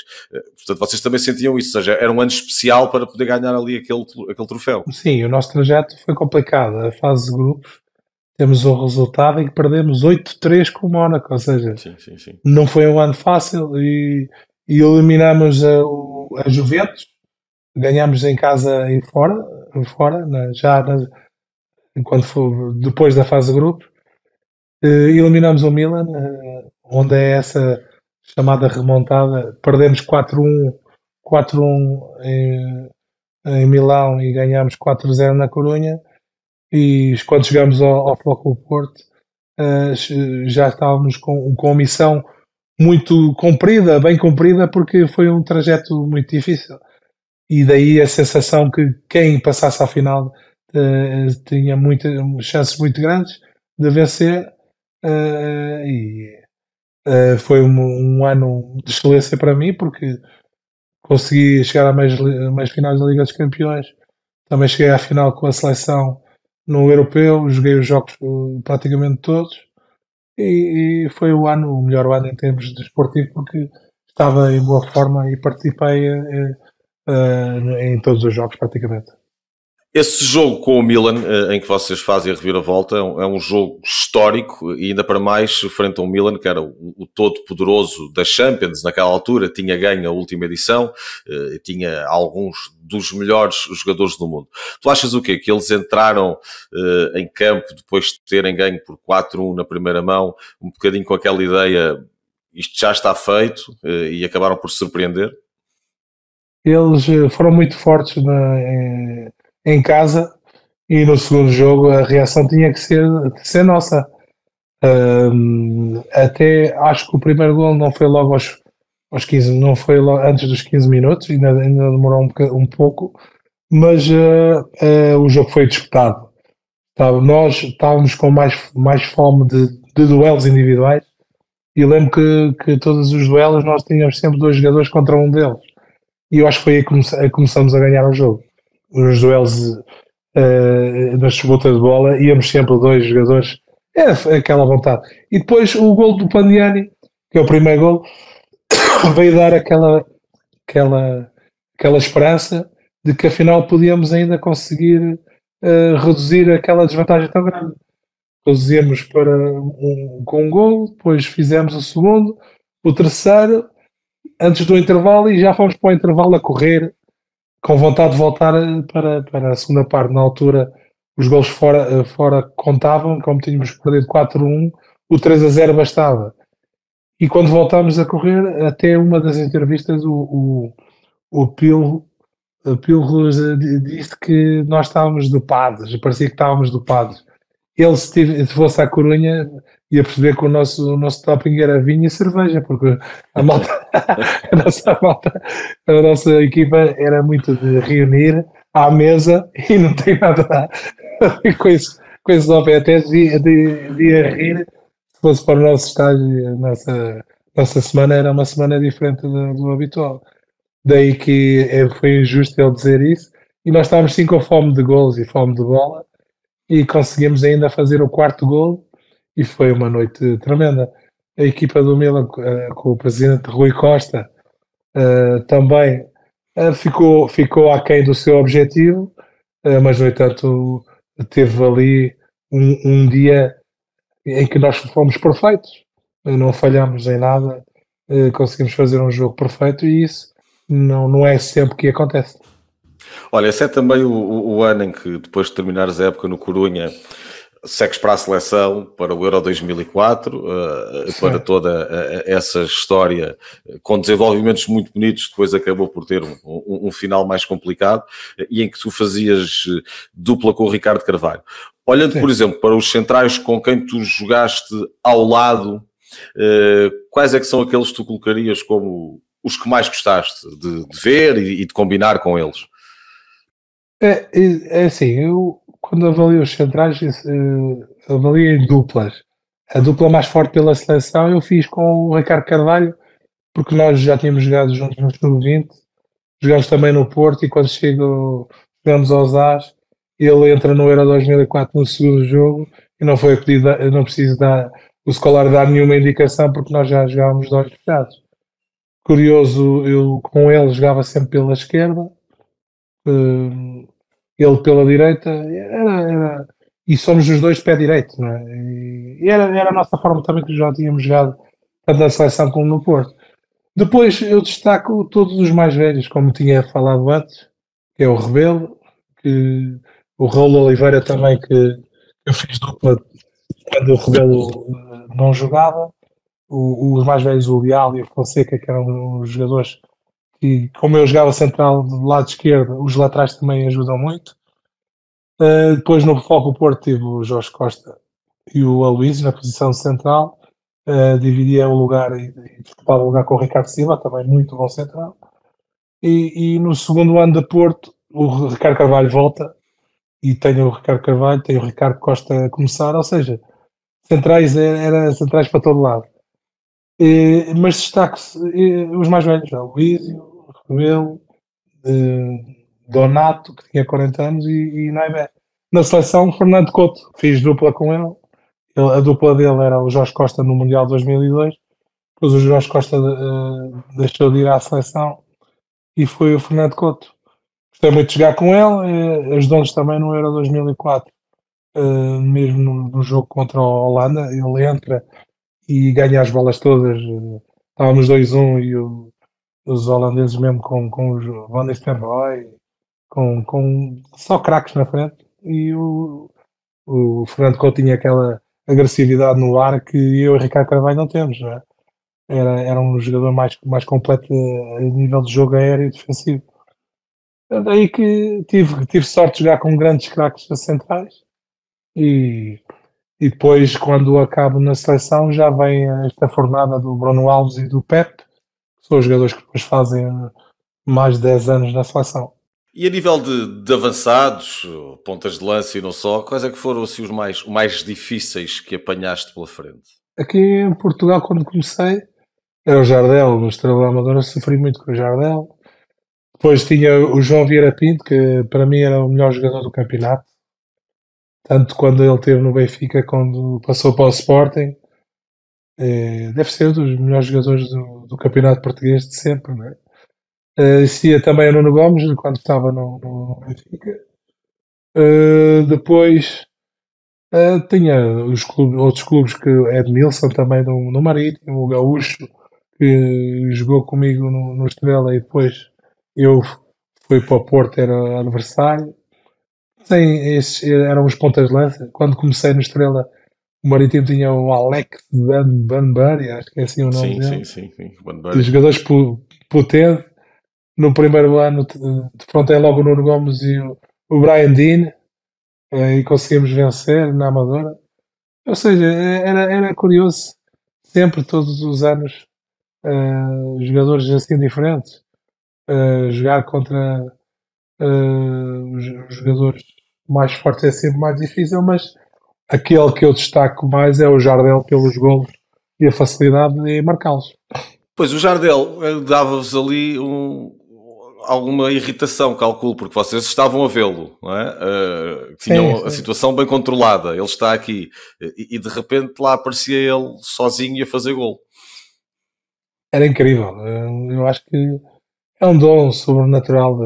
Portanto, vocês também sentiam isso, ou seja, era um ano especial para poder ganhar ali aquele troféu. Sim, o nosso trajeto foi complicado. A fase de grupos, temos o resultado em que perdemos 8-3 com o Mónaco, ou seja, Sim. não foi um ano fácil e eliminamos a Juventus, ganhamos em casa e fora depois da fase de grupos, eliminamos o Milan, onde é essa chamada remontada, perdemos 4-1 em Milão e ganhámos 4-0 na Corunha. E quando chegámos ao Futebol Porto, já estávamos com uma missão muito comprida, bem comprida, porque foi um trajeto muito difícil. E daí a sensação que quem passasse à final tinha chances muito grandes de vencer. Foi um ano de excelência para mim, porque consegui chegar a meias finais da Liga dos Campeões. Também cheguei à final com a seleção no Europeu, joguei os jogos praticamente todos e foi o melhor ano em termos desportivo porque estava em boa forma e participei em todos os jogos praticamente. Esse jogo com o Milan, em que vocês fazem a reviravolta, é um jogo histórico e ainda para mais frente a um Milan que era o todo-poderoso da Champions naquela altura, tinha ganho a última edição, tinha alguns dos melhores jogadores do mundo. Tu achas o quê? Que eles entraram em campo depois de terem ganho por 4-1 na primeira mão, um bocadinho com aquela ideia, isto já está feito, e acabaram por se surpreender? Eles foram muito fortes em casa e no segundo jogo a reação tinha que ser nossa. Até acho que o primeiro gol não foi logo aos 15, não foi logo antes dos 15 minutos, ainda demorou um pouco, mas o jogo foi disputado. Nós estávamos com mais fome de duelos individuais e lembro que todos os duelos nós tínhamos sempre dois jogadores contra um deles. E eu acho que foi aí que começamos a ganhar o jogo. Os duelos nas disputas de bola íamos sempre dois jogadores, aquela vontade. E depois o gol do Pandiani, que é o primeiro gol, veio dar aquela esperança de que afinal podíamos ainda conseguir reduzir aquela desvantagem tão grande. Reduzimos com um gol, depois fizemos o segundo, o terceiro, antes do intervalo, e já fomos para o intervalo a correr, com vontade de voltar para a segunda parte. Na altura, os gols fora contavam, como tínhamos perdido 4-1, o 3-0 bastava. E quando voltámos a correr, até uma das entrevistas, o Pilro disse que nós estávamos dopados, parecia que estávamos dopados. Ele, se fosse à Corunha, ia perceber que o nosso topping era vinho e cerveja, porque a malta, a nossa equipa era muito de reunir à mesa e não tem nada a ver com isso. Com esse topping, até de rir, se fosse para o nosso estágio, a nossa semana era uma semana diferente do habitual. Daí que foi injusto ele dizer isso. E nós estávamos sim com fome de gols e fome de bola e conseguimos ainda fazer o quarto gol e foi uma noite tremenda. A equipa do Milan, com o presidente Rui Costa, também ficou aquém do seu objetivo, mas no entanto teve ali um dia em que nós fomos perfeitos, não falhamos em nada, conseguimos fazer um jogo perfeito e isso não é sempre que acontece. Olha, esse é também o ano em que, depois de terminares a época no Corunha, segues para a seleção, para o Euro 2004, para toda essa história com desenvolvimentos muito bonitos, depois acabou por ter um final mais complicado, e em que tu fazias dupla com o Ricardo Carvalho. Olhando, por exemplo, para os centrais com quem tu jogaste ao lado, quais é que são aqueles que tu colocarias como os que mais gostaste de ver e de combinar com eles? É assim, eu quando avalio os centrais, avalio em duplas. A dupla mais forte pela seleção eu fiz com o Ricardo Carvalho, porque nós já tínhamos jogado juntos no Sub-20, jogamos também no Porto e quando chegamos aos As, ele entra no Euro 2004 no segundo jogo e não foi pedido, eu não preciso dar o Scolari dar nenhuma indicação porque nós já jogávamos de olhos fechados. Curioso, eu com ele jogava sempre pela esquerda, ele pela direita, e somos os dois pé direito, não é? E era a nossa forma também que já tínhamos jogado tanto na seleção como no Porto. Depois eu destaco todos os mais velhos, como tinha falado antes, que é o Rebelo, que o Raul Oliveira também, que eu fiz dupla quando o Rebelo não jogava, os mais velhos, o Leal e o Fonseca, que eram os jogadores que, como eu jogava central do lado esquerdo, os laterais também ajudam muito. Depois no Foco Porto tive o Jorge Costa e o Aloísio na posição central, dividia o lugar e disputava o lugar com o Ricardo Silva, também muito bom central. E no segundo ano de Porto, o Ricardo Carvalho volta e tenho o Ricardo Carvalho, tenho o Ricardo Costa a começar, ou seja, centrais era centrais para todo lado. Mas destaque-se os mais velhos, o Luísio, Rebelo, Donato, que tinha 40 anos, e Naibé. Na seleção, Fernando Couto, fiz dupla com ele. A dupla dele era o Jorge Costa no Mundial 2002. Depois o Jorge Costa deixou de ir à seleção e foi o Fernando Couto. Gostei muito de jogar com ele, ajudou-nos também no Euro 2004, mesmo no jogo contra a Holanda. Ele entra e ganha as bolas todas. Estávamos 2-1 e os holandeses mesmo com os Van Nistelrooy, com só craques na frente, e o Fernando Couto tinha aquela agressividade no ar que eu e o Ricardo Carvalho não temos, não é? Era um jogador mais completo a nível de jogo aéreo e defensivo. Daí que tive sorte de jogar com grandes craques centrais e E depois, quando acabo na seleção, já vem esta fornada do Bruno Alves e do Pep, que são os jogadores que depois fazem mais de 10 anos na seleção. E a nível de avançados, pontas de lança e não só, quais é que foram assim, os mais difíceis que apanhaste pela frente? Aqui em Portugal, quando comecei, era o Jardel, no Estrela da Amadora, sofri muito com o Jardel. Depois tinha o João Vieira Pinto, que para mim era o melhor jogador do campeonato. Tanto quando ele esteve no Benfica, quando passou para o Sporting. Deve ser um dos melhores jogadores do campeonato português de sempre, não é? Existia também o Nuno Gomes, quando estava no Benfica. Depois tinha outros clubes, que Edmilson também no Marítimo, o Gaúcho, que jogou comigo no Estrela, e depois eu fui para o Porto, era adversário. Sim, esses eram os pontas de lança. Quando comecei no Estrela, o Marítimo tinha o Alex Van Banbury, acho que é assim o nome Sim, dele. sim, sim, sim. Os jogadores potentes. No primeiro ano, de pronto, é logo o Nuno Gomes e o Brian Dean, e conseguimos vencer na Amadora. Ou seja, era curioso, sempre, todos os anos, jogadores assim diferentes. Jogar contra os jogadores mais fortes é sempre mais difícil, mas aquele que eu destaco mais é o Jardel, pelos golos e a facilidade em marcá-los. Pois, o Jardel dava-vos ali alguma irritação, calculo, porque vocês estavam a vê-lo, não é? Sim, Tinham a sim. situação bem controlada, ele está aqui, e de repente lá aparecia ele sozinho a fazer gol. Era incrível. Eu acho que é um dom sobrenatural,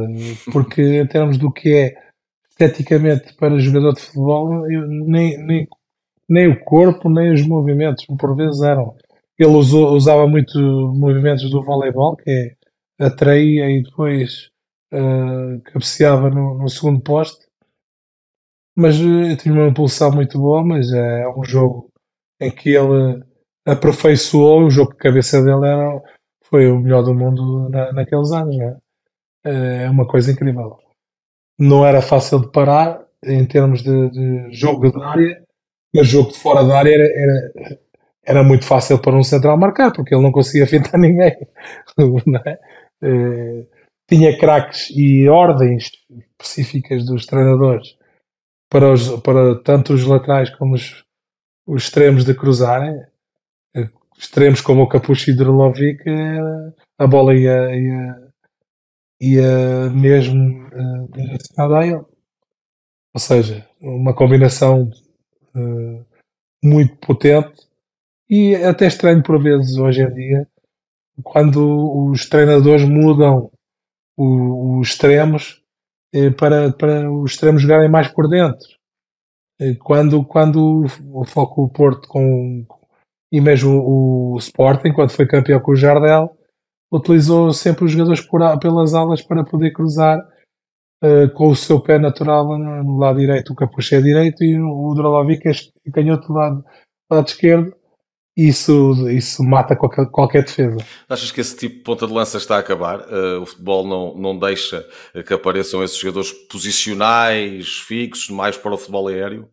porque em termos do que é esteticamente para jogador de futebol, nem o corpo, nem os movimentos, por vezes eram. Ele usava muito movimentos do voleibol, que é atraía e depois cabeceava no segundo poste, mas tinha uma impulsão muito boa, mas é um jogo em que ele aperfeiçoou. O jogo de cabeça dele foi o melhor do mundo naqueles anos, né? É uma coisa incrível. Não era fácil de parar em termos de jogo de área, mas jogo de fora da área era muito fácil para um central marcar, porque ele não conseguia fintar ninguém. Não é? Tinha craques e ordens específicas dos treinadores para tanto os laterais como os extremos de cruzarem. Extremos como o Capucho e Drolovic, a bola ia mesmo direcionada a ele. Ou seja, uma combinação muito potente, e até estranho por vezes hoje em dia, quando os treinadores mudam os extremos, para os extremos jogarem mais por dentro. Quando o Foco Porto e mesmo o Sporting, quando foi campeão com o Jardel, utilizou sempre os jogadores pelas alas para poder cruzar, com o seu pé natural no lado direito. O Capucho é direito e o Drolovic é canhoto do lado esquerdo. Isso mata qualquer defesa. Achas que esse tipo de ponta de lança está a acabar? O futebol não deixa que apareçam esses jogadores posicionais, fixos, mais para o futebol aéreo?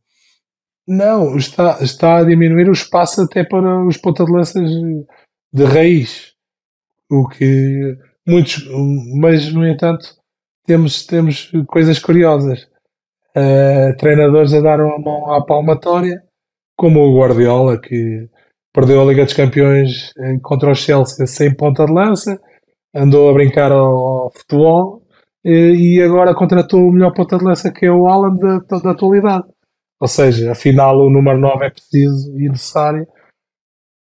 Não, está a diminuir o espaço até para os ponta de lanças de raiz. O que muitos, mas no entanto, temos coisas curiosas. Treinadores a dar uma mão à palmatória, como o Guardiola, que perdeu a Liga dos Campeões contra o Chelsea sem ponta de lança, andou a brincar ao futebol, e agora contratou o melhor ponta de lança, que é o Haaland da atualidade. Ou seja, afinal o número 9 é preciso e necessário,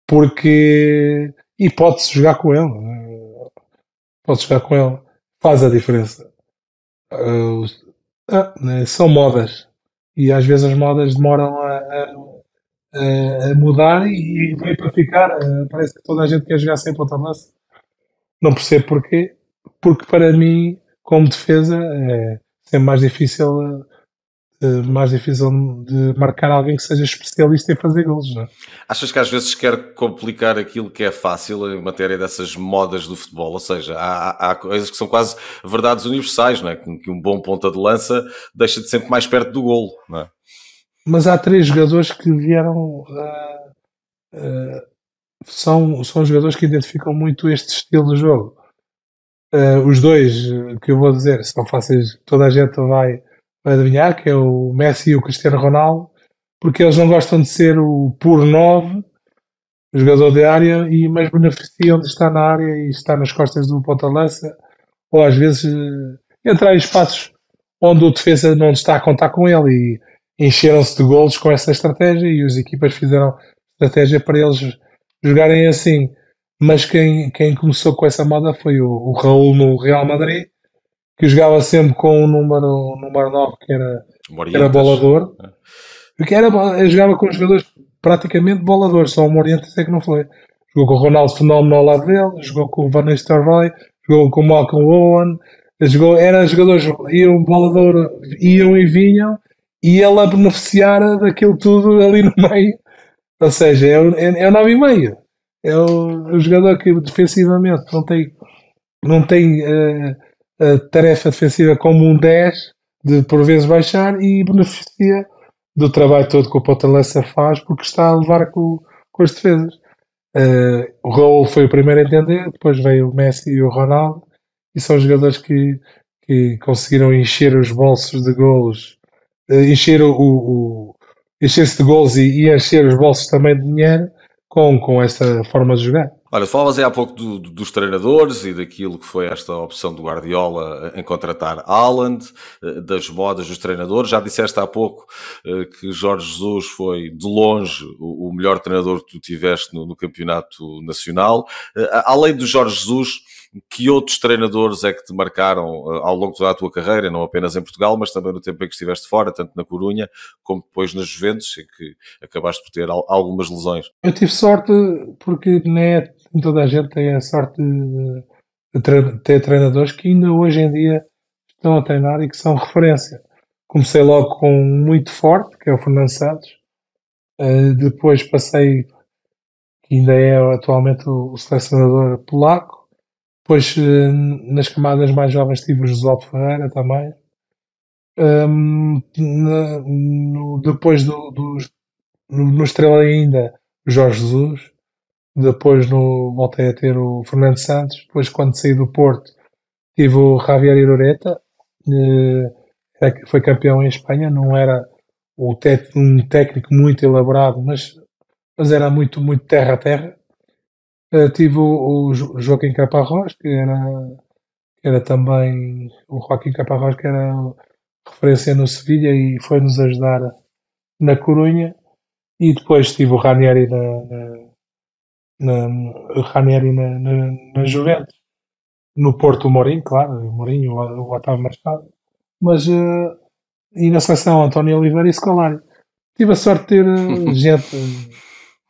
porque e pode-se jogar com ele. Pode jogar com ele. Faz a diferença. Né, são modas. E às vezes as modas demoram a mudar e veio para ficar. Parece que toda a gente quer jogar sem ponta de lança. Não percebo porquê. Porque para mim, como defesa, é sempre mais difícil de marcar alguém que seja especialista em fazer golos. Não é? Achas que às vezes quer complicar aquilo que é fácil em matéria dessas modas do futebol? Ou seja, há coisas que são quase verdades universais, não é? Que um bom ponta de lança deixa de sempre mais perto do golo, não é? mas há três jogadores que vieram. São jogadores que identificam muito este estilo de jogo. Os dois que eu vou dizer são fáceis, toda a gente vai adivinhar, que é o Messi e o Cristiano Ronaldo, porque eles não gostam de ser o puro 9, o jogador de área, mas beneficiam de estar na área e estar nas costas do ponta-lança, ou às vezes entrar em espaços onde o defesa não está a contar com ele, e encheram-se de golos com essa estratégia, e as equipas fizeram estratégia para eles jogarem assim. Mas quem começou com essa moda foi o Raul no Real Madrid, que jogava sempre com o número 9, que era bolador. Jogava com os jogadores praticamente boladores, só o Morientes é que não foi. Jogou com o Ronaldo Fenómeno ao lado dele, jogou com o Van Nistelrooy, jogou com o Malcolm Owen, eram jogadores, iam bolador, iam e vinham, e ele a beneficiar daquilo tudo ali no meio. Ou seja, é o 9,5. É o jogador que defensivamente não tem a tarefa defensiva como um 10, de por vezes baixar, e beneficia do trabalho todo que o ponta-lança faz, porque está a levar com as defesas. O Raul foi o primeiro a entender, depois veio o Messi e o Ronaldo, e são jogadores que conseguiram encher os bolsos de golos, encher-se de golos e encher os bolsos também de dinheiro com esta forma de jogar. Olha, falavas aí há pouco dos treinadores e daquilo que foi esta opção do Guardiola em contratar Haaland, das modas dos treinadores. Já disseste há pouco que Jorge Jesus foi, de longe, o melhor treinador que tu tiveste no campeonato nacional. Além do Jorge Jesus, que outros treinadores é que te marcaram ao longo da tua carreira, não apenas em Portugal, mas também no tempo em que estiveste fora, tanto na Corunha como depois na Juventus, em que acabaste por ter algumas lesões? Eu tive sorte porque toda a gente tem a sorte de ter treinadores que ainda hoje em dia estão a treinar e que são referência. Comecei logo com um muito forte, que é o Fernando Santos. Depois passei, que ainda é atualmente o selecionador polaco. Depois, nas camadas mais jovens, tive o Josualdo Ferreira também. Depois no Estrela ainda, o Jorge Jesus. Depois voltei a ter o Fernando Santos. Depois, quando saí do Porto, tive o Javier Irureta, que foi campeão em Espanha. Não era um técnico muito elaborado, mas era muito, muito terra a terra. Tive o Joaquim Caparrós, que era também o Joaquim Caparrós, que era referência no Sevilha e foi-nos ajudar na Corunha. E depois tive o Ranieri na Juventus. No Porto, o Mourinho, claro, o Mourinho, o Otávio Machado. Mas, e na seleção, António Oliveira e Scolari. Tive a sorte de ter gente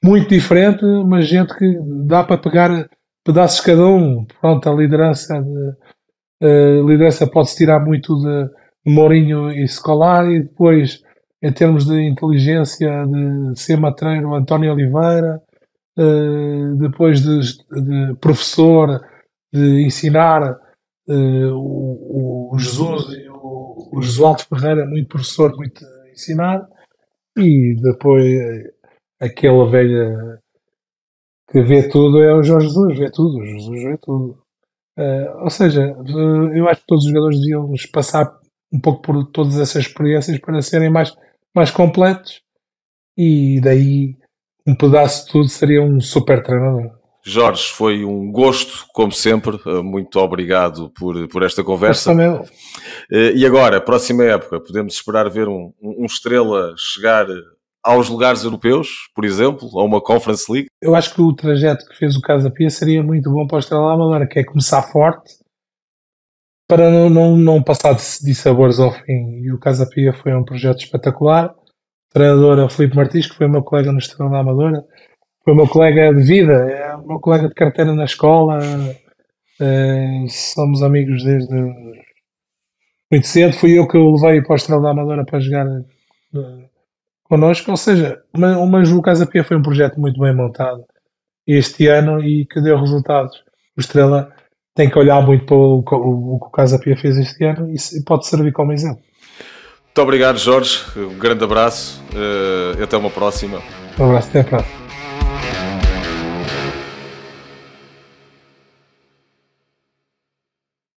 muito diferente, mas gente que dá para pegar pedaços cada um. Pronto, a liderança pode-se tirar muito de Mourinho e Scolari. Depois, em termos de inteligência, de ser matreiro, António Oliveira. Depois de professor, de ensinar, o Jesus e o Josualdo Ferreira, muito professor, muito a ensinar. E depois aquela velha que vê tudo é o Jorge Jesus, vê tudo, o Jesus vê tudo. Ou seja, eu acho que todos os jogadores deviam passar um pouco por todas essas experiências para serem mais completos, e daí um pedaço de tudo seria um super treinador. Jorge, foi um gosto, como sempre. Muito obrigado por esta conversa. E agora, próxima época, podemos esperar ver um Estrela chegar aos lugares europeus, por exemplo, a uma Conference League? Eu acho que o trajeto que fez o Casa Pia seria muito bom para o Estrela da Amadora, que é começar forte para não passar de sabores ao fim. E o Casa Pia foi um projeto espetacular. O treinador é o Filipe Martins, que foi meu colega no Estrela da Amadora. Foi meu colega de vida, é o meu colega de carteira na escola. Somos amigos desde muito cedo. Fui eu que o levei para o Estrela da Amadora para jogar connosco. Ou seja, mas o Casa Pia foi um projeto muito bem montado este ano e que deu resultados. O Estrela tem que olhar muito para o que o Casa Pia fez este ano e pode servir como exemplo. Muito Muito obrigado, Jorge. Um grande abraço. Até uma próxima. Um abraço, até a próxima.